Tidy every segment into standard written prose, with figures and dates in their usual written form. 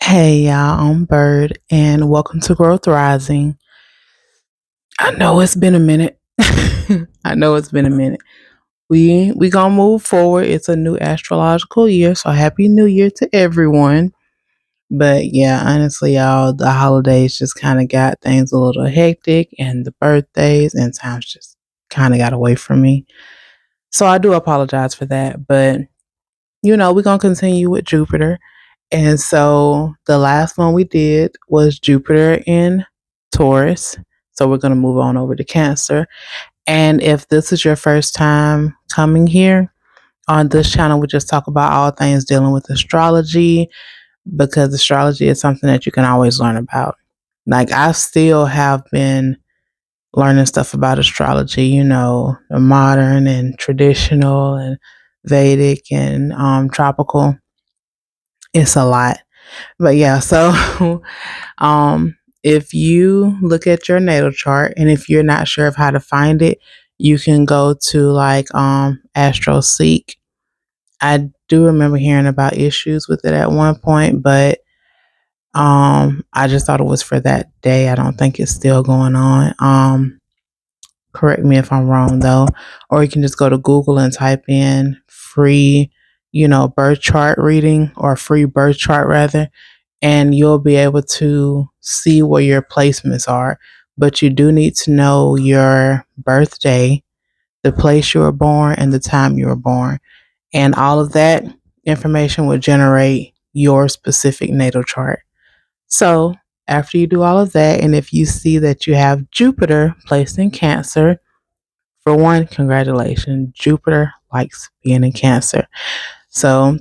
Hey y'all, I'm Bird and welcome to Growth Rising. I know it's been a minute. I know it's been a minute. We gonna move forward. It's a new astrological year, so happy new year to everyone. But yeah, honestly, y'all, the holidays just kind of got things a little hectic and the birthdays and times just kind of got away from me. So I do apologize for that, but we're gonna continue with Jupiter. And so the last one we did was Jupiter in Taurus. So we're going to move on over to Cancer. And if this is your first time coming here on this channel, we just talk about all things dealing with astrology because astrology is something that you can always learn about. Like, I still have been learning stuff about astrology, the modern and traditional and Vedic and tropical. It's a lot. But yeah, so if you look at your natal chart and if you're not sure of how to find it, you can go to like AstroSeek. I do remember hearing about issues with it at one point, but I just thought it was for that day. I don't think it's still going on. Correct me if I'm wrong though. Or you can just go to Google and type in free, birth chart reading or free birth chart rather, and you'll be able to see where your placements are. But you do need to know your birthday, the place you were born, and the time you were born. And all of that information will generate your specific natal chart. So, after you do all of that, and if you see that you have Jupiter placed in Cancer, for one, congratulations. Jupiter likes being in Cancer. So,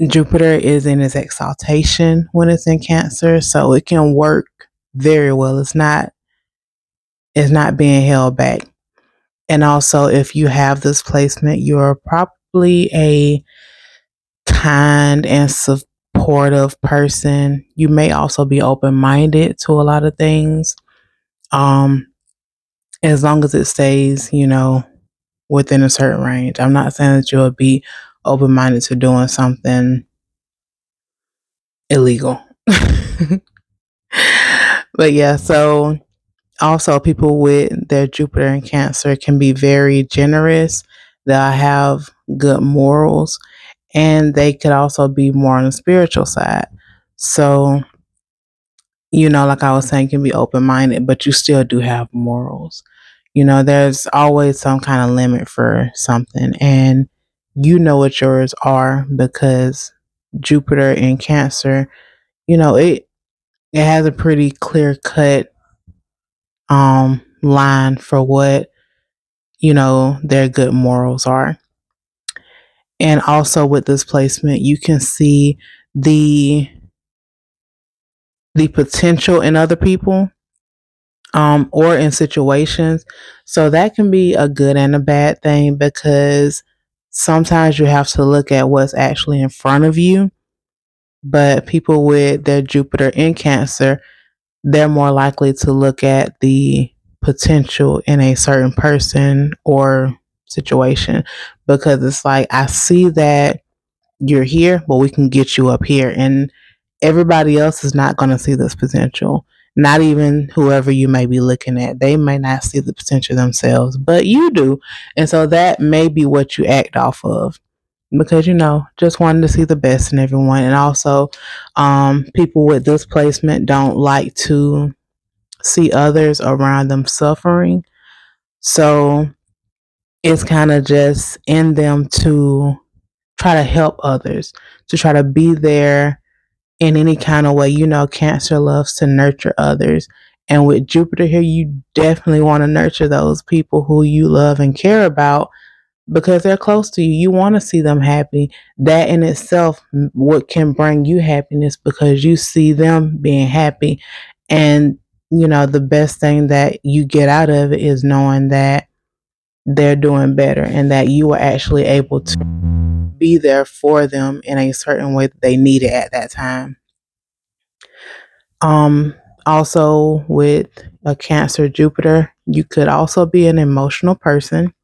Jupiter is in its exaltation when it's in Cancer, so it can work very well. It's not being held back. And also, if you have this placement, you're probably a kind and supportive person. You may also be open-minded to a lot of things. As long as it stays, within a certain range. I'm not saying that you'll be open-minded to doing something illegal. But yeah, so also people with their Jupiter in Cancer can be very generous. They'll have good morals, and they could also be more on the spiritual side. So, like I was saying, you can be open-minded, but you still do have morals. There's always some kind of limit for something, and you know what yours are because Jupiter in Cancer, it has a pretty clear cut line for what their good morals are. And also with this placement, you can see the potential in other people or in situations. So that can be a good and a bad thing because sometimes you have to look at what's actually in front of you. But people with their Jupiter in Cancer, they're more likely to look at the potential in a certain person or situation because it's like, I see that you're here, but we can get you up here. And everybody else is not going to see this potential. Not even whoever you may be looking at. They may not see the potential themselves, but you do. And so that may be what you act off of because just wanting to see the best in everyone. And also people with this placement don't like to see others around them suffering, so it's kind of just in them to try to help others, to try to be there in any kind of way. Cancer loves to nurture others, and with Jupiter here, you definitely want to nurture those people who you love and care about because they're close to you. You want to see them happy. That in itself what can bring you happiness because you see them being happy. And the best thing that you get out of it is knowing that they're doing better and that you were actually able to be there for them in a certain way that they needed at that time. Also with a Cancer Jupiter, you could also be an emotional person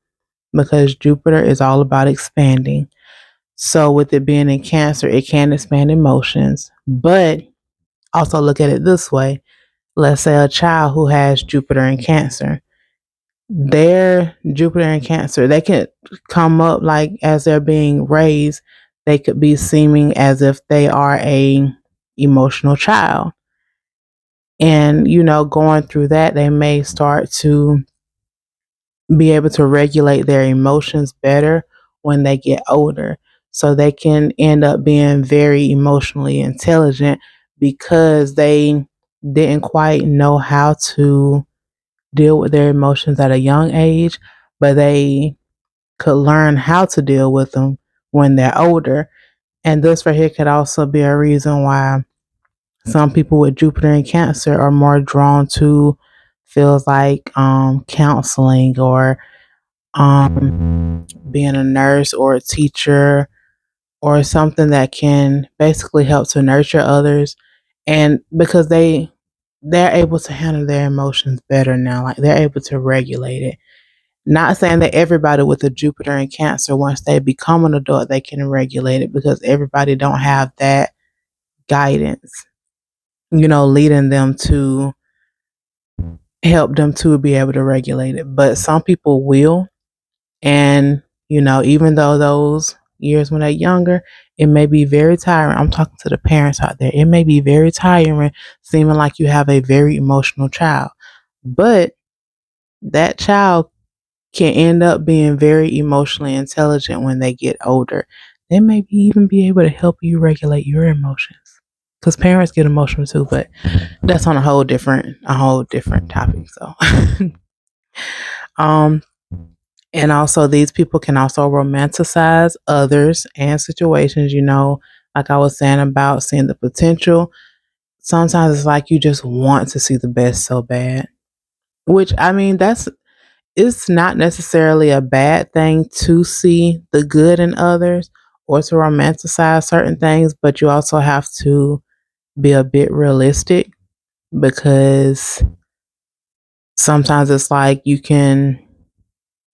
because Jupiter is all about expanding. So with it being in Cancer, it can expand emotions. But also look at it this way. Let's say a child who has Jupiter in Cancer, their Jupiter in Cancer, they can come up like as they're being raised, they could be seeming as if they are a emotional child. And, going through that, they may start to be able to regulate their emotions better when they get older. So they can end up being very emotionally intelligent because they didn't quite know how to deal with their emotions at a young age, but they could learn how to deal with them when they're older. And this right here could also be a reason why some people with Jupiter in Cancer are more drawn to feels like counseling or being a nurse or a teacher or something that can basically help to nurture others. And because they're able to handle their emotions better now, like they're able to regulate it. Not saying that everybody with a Jupiter in Cancer, once they become an adult, they can regulate it, because everybody don't have that guidance, leading them to help them to be able to regulate it. But some people will. And, even though those years when they're younger, it may be very tiring. I'm talking to the parents out there. It may be very tiring, seeming like you have a very emotional child. But that child can end up being very emotionally intelligent when they get older. They may even be able to help you regulate your emotions. Because parents get emotional too, but that's on a whole different topic. So um and also these people can also romanticize others and situations, like I was saying about seeing the potential. Sometimes it's like you just want to see the best so bad. Which, I mean, it's not necessarily a bad thing to see the good in others or to romanticize certain things, but you also have to be a bit realistic, because sometimes it's like you can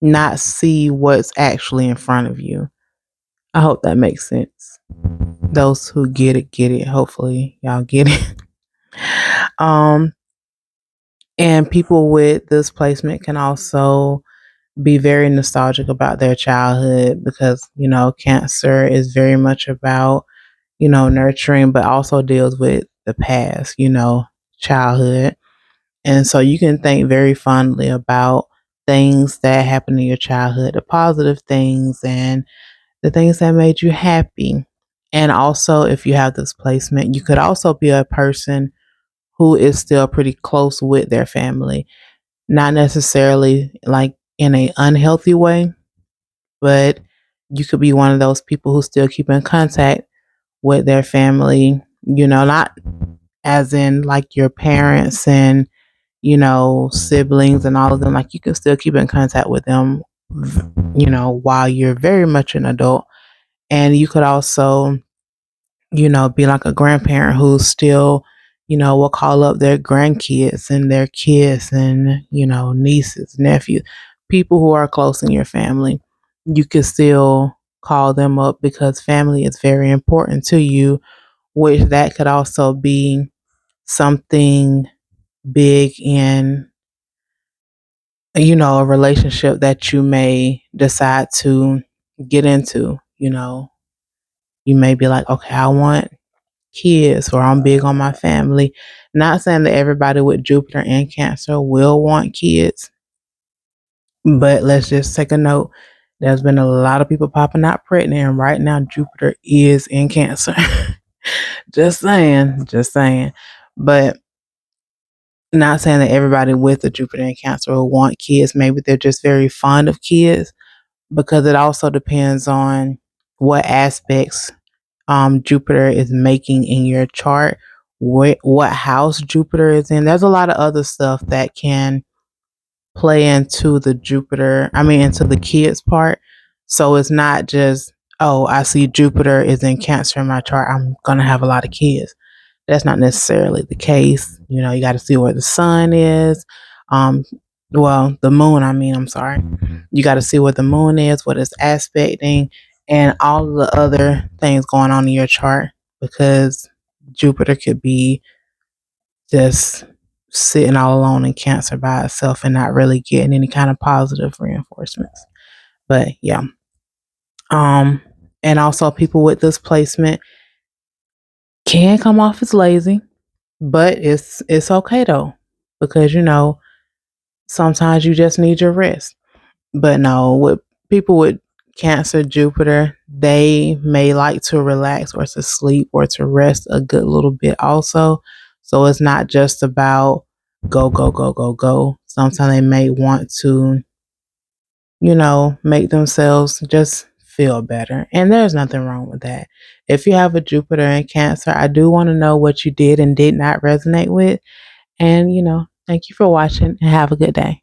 not see what's actually in front of you. I hope that makes sense. Those who get it, get it. Hopefully, y'all get it. um, and people with this placement can also be very nostalgic about their childhood, because, Cancer is very much about, nurturing, but also deals with the past, childhood. And so you can think very fondly about things that happened in your childhood, the positive things and the things that made you happy. And also, if you have this placement, you could also be a person who is still pretty close with their family, not necessarily like in a unhealthy way, but you could be one of those people who still keep in contact with their family, not as in like your parents and, siblings and all of them. Like, you can still keep in contact with them, while you're very much an adult. And you could also, be like a grandparent who still, will call up their grandkids and their kids and, nieces, nephews, people who are close in your family. You could still call them up because family is very important to you, which that could also be something big in, a relationship that you may decide to get into. You may be like, okay, I want kids, or I'm big on my family. Not saying that everybody with Jupiter and Cancer will want kids, but let's just take a note. There's been a lot of people popping out pregnant, and right now Jupiter is in Cancer. Just saying, just saying. But not saying that everybody with a Jupiter and Cancer will want kids. Maybe they're just very fond of kids, because it also depends on what aspects Jupiter is making in your chart, what house Jupiter is in. There's a lot of other stuff that can play into the into the kids part. So it's not just, oh, I see Jupiter is in Cancer in my chart, I'm going to have a lot of kids. That's not necessarily the case. You got to see where the sun is. Um, the moon, I'm sorry. You got to see where the moon is, what it's aspecting, and all of the other things going on in your chart, because Jupiter could be just sitting all alone in Cancer by itself and not really getting any kind of positive reinforcements. But yeah. And also people with this placement can come off as lazy, but it's okay though, because sometimes you just need your rest. But no, with people with Cancer, Jupiter, they may like to relax or to sleep or to rest a good little bit also. So it's not just about go, go, go, go, go. Sometimes they may want to, make themselves just feel better. And there's nothing wrong with that. If you have a Jupiter in Cancer, I do want to know what you did and did not resonate with. And, thank you for watching and have a good day.